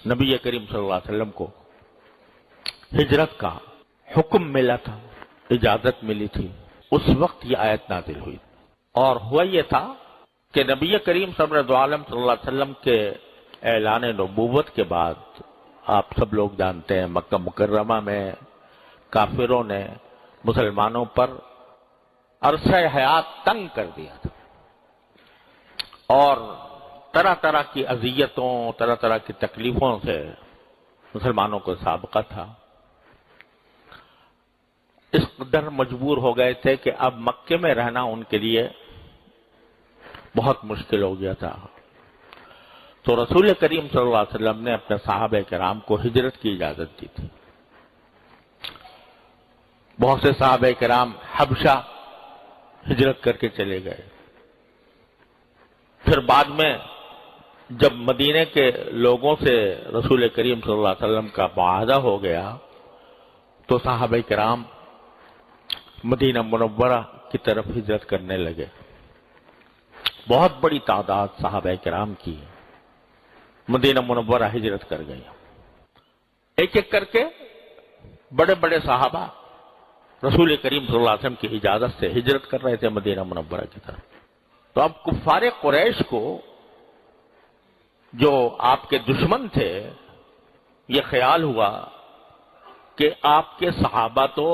نبی کریم صلی اللہ علیہ وسلم کو ہجرت کا حکم ملا تھا، اجازت ملی تھی، اس وقت یہ آیت نازل ہوئی، اور ہوا یہ تھا کہ نبی کریم صلی اللہ علیہ وسلم کے اعلان نبوت کے بعد آپ سب لوگ جانتے ہیں مکہ مکرمہ میں کافروں نے مسلمانوں پر عرصہ حیات تنگ کر دیا تھا، اور طرح طرح کی اذیتوں، طرح طرح کی تکلیفوں سے مسلمانوں کو سابقہ تھا۔ اس قدر مجبور ہو گئے تھے کہ اب مکے میں رہنا ان کے لیے بہت مشکل ہو گیا تھا۔ تو رسول کریم صلی اللہ علیہ وسلم نے اپنے صحابہ کرام کو ہجرت کی اجازت دی تھی۔ بہت سے صحابہ کرام حبشہ ہجرت کر کے چلے گئے۔ پھر بعد میں جب مدینے کے لوگوں سے رسول کریم صلی اللہ علیہ وسلم کا معاہدہ ہو گیا تو صحابہ کرام مدینہ منورہ کی طرف ہجرت کرنے لگے۔ بہت بڑی تعداد صحابہ کرام کی مدینہ منورہ ہجرت کر گئی۔ ایک ایک کر کے بڑے بڑے صحابہ رسول کریم صلی اللہ علیہ وسلم کی اجازت سے ہجرت کر رہے تھے مدینہ منورہ کی طرف۔ تو اب کفار قریش کو، جو آپ کے دشمن تھے، یہ خیال ہوا کہ آپ کے صحابہ تو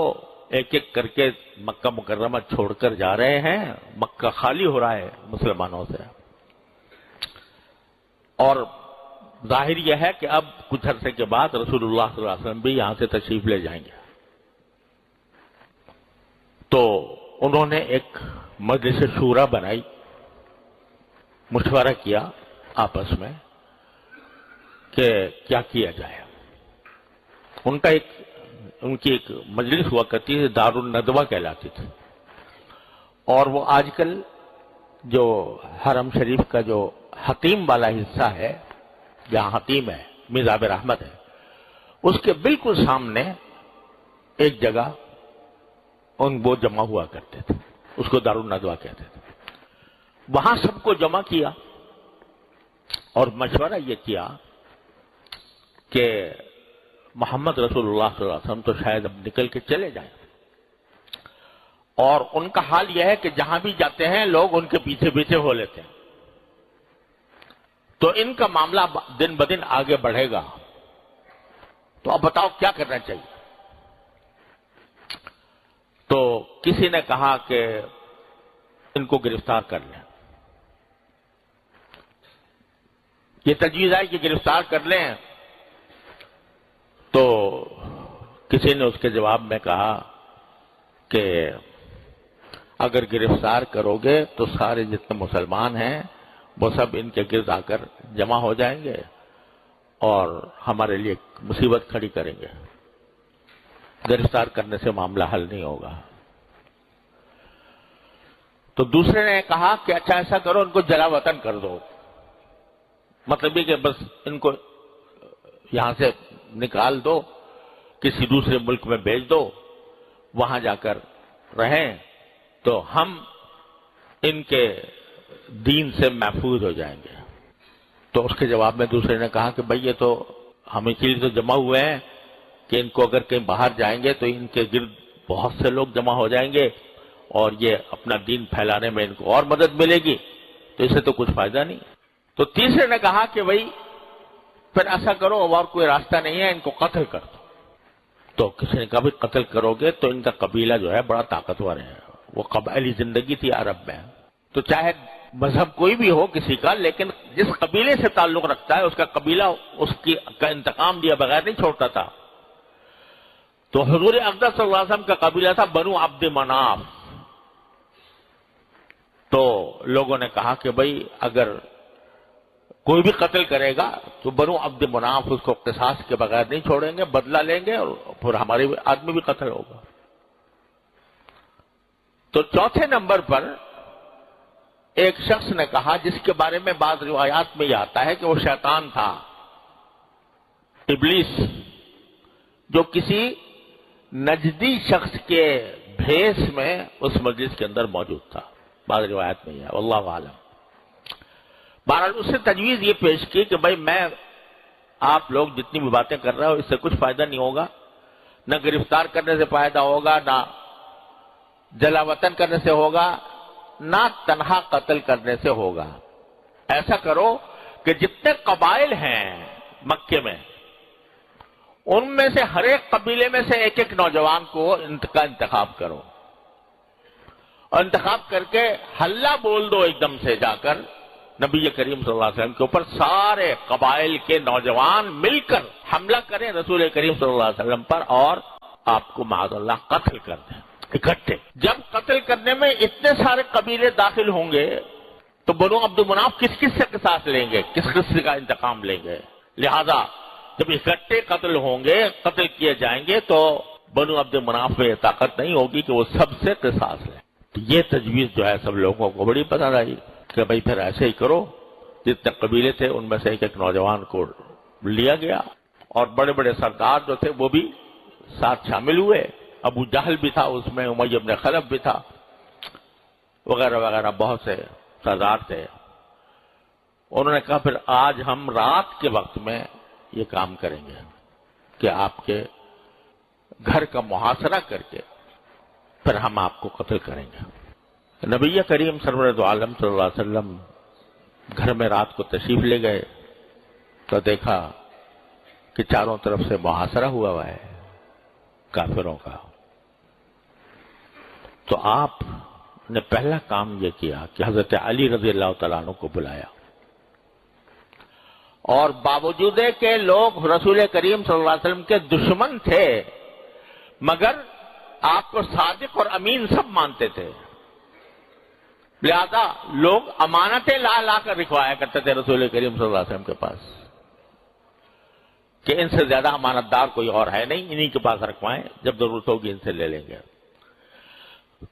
ایک ایک کر کے مکہ مکرمہ چھوڑ کر جا رہے ہیں، مکہ خالی ہو رہا ہے مسلمانوں سے، اور ظاہر یہ ہے کہ اب کچھ عرصے کے بعد رسول اللہ صلی اللہ علیہ وسلم بھی یہاں سے تشریف لے جائیں گے۔ تو انہوں نے ایک مجلس شورا بنائی، مشورہ کیا آپس میں کہ کیا کیا جائے۔ ان کی ایک مجلس ہوا کرتی تھی، دار الندوہ کہلاتی تھی، اور وہ آج کل جو حرم شریف کا جو حتیم والا حصہ ہے، جہاں حتیم ہے مرزا عابر احمد ہے، اس کے بالکل سامنے ایک جگہ وہ جمع ہوا کرتے تھے، اس کو دار الندوہ کہتے تھے۔ وہاں سب کو جمع کیا اور مشورہ یہ کیا کہ محمد رسول اللہ صلی اللہ علیہ وسلم تو شاید اب نکل کے چلے جائیں، اور ان کا حال یہ ہے کہ جہاں بھی جاتے ہیں لوگ ان کے پیچھے پیچھے ہو لیتے ہیں، تو ان کا معاملہ دن بدن آگے بڑھے گا۔ تو اب بتاؤ کیا کرنا چاہیے؟ تو کسی نے کہا کہ ان کو گرفتار کر لیں۔ یہ تجویز آئی کہ گرفتار کر لیں، تو کسی نے اس کے جواب میں کہا کہ اگر گرفتار کرو گے تو سارے جتنے مسلمان ہیں وہ سب ان کے گرد آ کر جمع ہو جائیں گے اور ہمارے لیے مصیبت کھڑی کریں گے، گرفتار کرنے سے معاملہ حل نہیں ہوگا۔ تو دوسرے نے کہا کہ اچھا ایسا کرو، ان کو جلا وطن کر دو، مطلب یہ کہ بس ان کو یہاں سے نکال دو، کسی دوسرے ملک میں بھیج دو، وہاں جا کر رہیں تو ہم ان کے دین سے محفوظ ہو جائیں گے۔ تو اس کے جواب میں دوسرے نے کہا کہ بھئی یہ تو ہم اسی لیے تو جمع ہوئے ہیں کہ ان کو اگر کہیں باہر جائیں گے تو ان کے گرد بہت سے لوگ جمع ہو جائیں گے اور یہ اپنا دین پھیلانے میں ان کو اور مدد ملے گی، تو اسے تو کچھ فائدہ نہیں۔ تو تیسرے نے کہا کہ بھئی پھر ایسا کرو، اور کوئی راستہ نہیں ہے، ان کو قتل کر دو۔ تو کسی نے کہا بھی قتل کرو گے تو ان کا قبیلہ جو ہے بڑا طاقتور ہے، وہ قبائلی زندگی تھی عرب میں، تو چاہے مذہب کوئی بھی ہو کسی کا، لیکن جس قبیلے سے تعلق رکھتا ہے اس کا قبیلہ اس کا انتقام دیا بغیر نہیں چھوڑتا تھا۔ تو حضور اقدس صلی اللہ علیہ وسلم کا قبیلہ تھا بنو عبد مناف۔ تو لوگوں نے کہا کہ بھئی اگر کوئی بھی قتل کرے گا تو بنو عبد مناف اس کو قصاص کے بغیر نہیں چھوڑیں گے، بدلہ لیں گے اور پھر ہمارے آدمی بھی قتل ہوگا۔ تو چوتھے نمبر پر ایک شخص نے کہا، جس کے بارے میں بعض روایات میں یہ آتا ہے کہ وہ شیطان تھا، ابلیس، جو کسی نجدی شخص کے بھیس میں اس مجلس کے اندر موجود تھا، بعض روایات میں یہ ہے، واللہ عالم۔ بہرحال اس نے تجویز یہ پیش کی کہ بھائی میں آپ لوگ جتنی بھی باتیں کر رہے ہو اس سے کچھ فائدہ نہیں ہوگا، نہ گرفتار کرنے سے فائدہ ہوگا، نہ جلا وطن کرنے سے ہوگا، نہ تنہا قتل کرنے سے ہوگا۔ ایسا کرو کہ جتنے قبائل ہیں مکے میں، ان میں سے ہر ایک قبیلے میں سے ایک ایک نوجوان کو کا انتخاب کرو، اور انتخاب کر کے ہلہ بول دو ایک دم سے جا کر نبی کریم صلی اللہ علیہ وسلم کے اوپر، سارے قبائل کے نوجوان مل کر حملہ کریں رسول کریم صلی اللہ علیہ وسلم پر، اور آپ کو معاذ اللہ قتل کر دیں اکٹھے۔ جب قتل کرنے میں اتنے سارے قبیلے داخل ہوں گے تو بنو عبد مناف کس کس سے قصاص لیں گے، کس کس کا انتقام لیں گے؟ لہذا جب اکٹھے قتل ہوں گے، قتل کیے جائیں گے، تو بنو عبد مناف میں یہ طاقت نہیں ہوگی کہ وہ سب سے قصاص لیں۔ تو یہ تجویز جو ہے سب لوگوں کو بڑی پسند آئی کہ بھائی پھر ایسے ہی کرو۔ جتنے قبیلے تھے ان میں سے ایک ایک نوجوان کو لیا گیا، اور بڑے بڑے سردار جو تھے وہ بھی ساتھ شامل ہوئے۔ ابو جہل بھی تھا اس میں، امیہ بن خلف بھی تھا، وغیرہ وغیرہ بہت سے سردار تھے۔ انہوں نے کہا پھر آج ہم رات کے وقت میں یہ کام کریں گے کہ آپ کے گھر کا محاصرہ کر کے پھر ہم آپ کو قتل کریں گے۔ نبی کریم سرور دو عالم صلی اللہ علیہ وسلم گھر میں رات کو تشریف لے گئے تو دیکھا کہ چاروں طرف سے محاصرہ ہوا ہے کافروں کا۔ تو آپ نے پہلا کام یہ کیا کہ حضرت علی رضی اللہ تعالیٰ عنہ کو بلایا، اور باوجود کہ لوگ رسول کریم صلی اللہ علیہ وسلم کے دشمن تھے مگر آپ کو صادق اور امین سب مانتے تھے، لہذا لوگ امانتیں لا لا کر رکھوایا کرتے تھے رسول کریم صلی اللہ علیہ وسلم کے پاس کہ ان سے زیادہ امانت دار کوئی اور ہے نہیں، انہی کے پاس رکھوائیں، جب ضرورت ہوگی ان سے لے لیں گے۔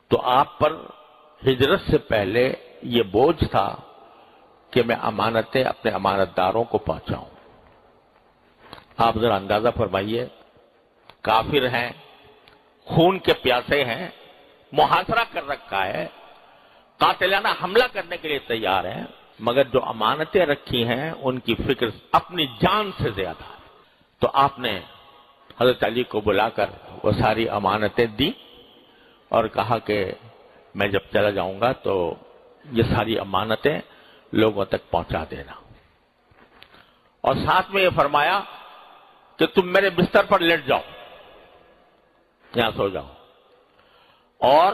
تو آپ پر ہجرت سے پہلے یہ بوجھ تھا کہ میں امانتیں اپنے امانت داروں کو پہنچاؤں۔ آپ ذرا اندازہ فرمائیے، کافر ہیں، خون کے پیاسے ہیں، محاصرہ کر رکھا ہے، قاتلانہ حملہ کرنے کے لیے تیار ہیں، مگر جو امانتیں رکھی ہیں ان کی فکر اپنی جان سے زیادہ ہے۔ تو آپ نے حضرت علی کو بلا کر وہ ساری امانتیں دی اور کہا کہ میں جب چلا جاؤں گا تو یہ ساری امانتیں لوگوں تک پہنچا دینا، اور ساتھ میں یہ فرمایا کہ تم میرے بستر پر لیٹ جاؤ، یہاں سو جاؤ، اور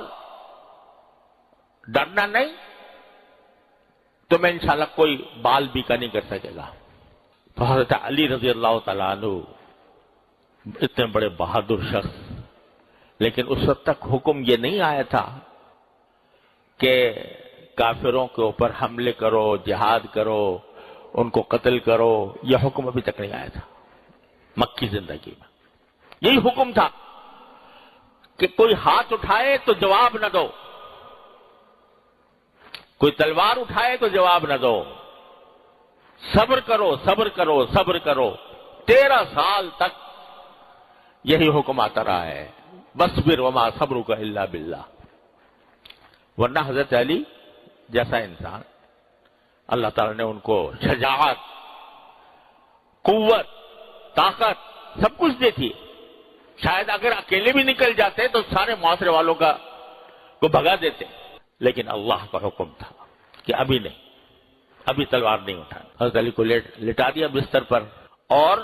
ڈرنا نہیں، تمہیں انشاءاللہ کوئی بال بیکا نہیں کر سکے گا۔ تو حضرت علی رضی اللہ تعالیٰ عنہ اتنے بڑے بہادر شخص، لیکن اس وقت تک حکم یہ نہیں آیا تھا کہ کافروں کے اوپر حملے کرو، جہاد کرو، ان کو قتل کرو، یہ حکم ابھی تک نہیں آیا تھا مکی زندگی میں۔ یہی حکم تھا کہ کوئی ہاتھ اٹھائے تو جواب نہ دو، کوئی تلوار اٹھائے تو جواب نہ دو، صبر کرو صبر کرو صبر کرو۔ 13 سال تک یہی حکم آتا رہا ہے، بصبر وما صبرک الا باللہ۔ ورنہ حضرت علی جیسا انسان، اللہ تعالی نے ان کو شجاعت، قوت، طاقت سب کچھ دی تھی۔ شاید اگر اکیلے بھی نکل جاتے تو سارے معاشرے والوں کو بھگا دیتے، لیکن اللہ کا حکم تھا کہ ابھی نہیں، ابھی تلوار نہیں اٹھانا۔ حضرت علی کو لٹا دیا بستر پر، اور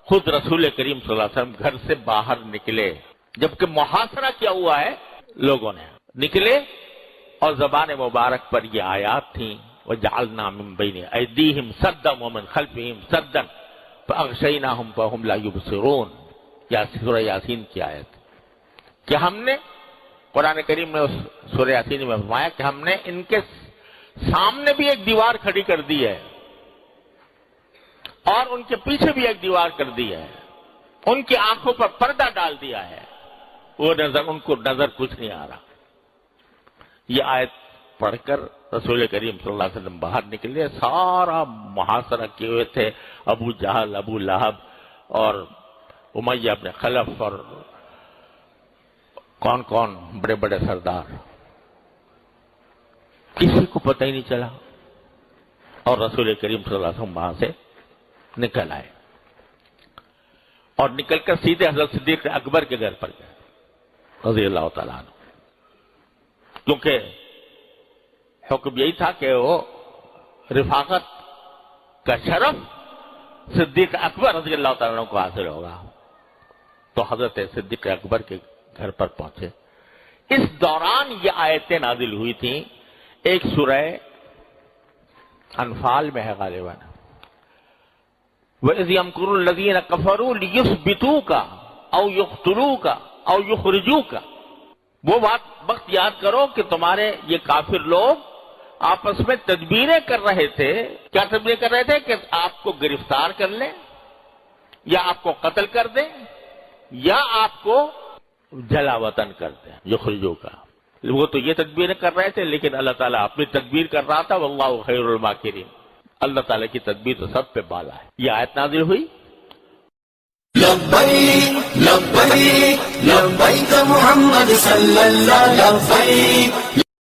خود رسول کریم صلی اللہ علیہ وسلم گھر سے باہر نکلے، جبکہ محاصرہ کیا ہوا ہے، لوگوں نے نکلے، اور زبان مبارک پر یہ آیات تھیں وَجَعَلْنَا مِن بَيْنِ أَيْدِيهِمْ سَدًّا وَمِن خَلْفِهِمْ سَدًّا فَأَغْشَيْنَاهُمْ فَهُمْ لَا يُبْصِرُونَ۔ یا سورہ یاسین کی آیت کہ ہم نے، قرآن کریم نے اس سورہ یاسین میں فرمایا کہ ہم نے ان کے سامنے بھی ایک دیوار کھڑی کر دی ہے اور ان کے پیچھے بھی ایک دیوار کر دی ہے، ان کی آنکھوں پر پردہ ڈال دیا ہے، وہ ان کو نظر کچھ نہیں آ رہا۔ یہ آیت پڑھ کر رسول کریم صلی اللہ علیہ وسلم باہر نکلے، سارا محاصرہ کیے ہوئے تھے ابو جہل، ابو لہب اور امیہ بن خلف اور کون کون بڑے بڑے سردار، کسی کو پتہ ہی نہیں چلا، اور رسول کریم صلی اللہ علیہ وسلم وہاں سے نکل آئے۔ اور نکل کر سیدھے حضرت صدیق اکبر کے گھر پر گئے رضی اللہ تعالیٰ عنہ، کیونکہ حکم یہی تھا کہ وہ رفاقت کا شرف صدیق اکبر رضی اللہ تعالیٰ عنہ کو حاصل ہوگا، تو حضرت صدیق اکبر کے گھر پر پہنچے۔ اس دوران یہ آیتیں نازل ہوئی تھیں، ایک سورہ انفال میں ہے غالباً، وَإِذْ يَمْكُرُ الَّذِينَ كَفَرُوا لِيُثْبِتُوكَ أَوْ يُقْتُلُوكَ أَوْ يُخْرِجُوكَ۔ وہ وقت یاد کرو کہ تمہارے یہ کافر لوگ آپس میں تدبیریں کر رہے تھے۔ کیا تدبیر کر رہے تھے؟ کہ آپ کو گرفتار کر لیں، یا آپ کو قتل کر دیں، یا آپ کو جلا وطن کر دیں، یخرجوکا۔ وہ تو یہ تدبیریں کر رہے تھے، لیکن اللہ تعالیٰ اپنی تدبیر کر رہا تھا، واللہ خیر الماکرین۔ اللہ تعالیٰ کی تدبیر تو سب پہ بالا ہے۔ یہ آیت نازل ہوئی، لبیک لبیک لبیک محمد صلی اللہ لبیک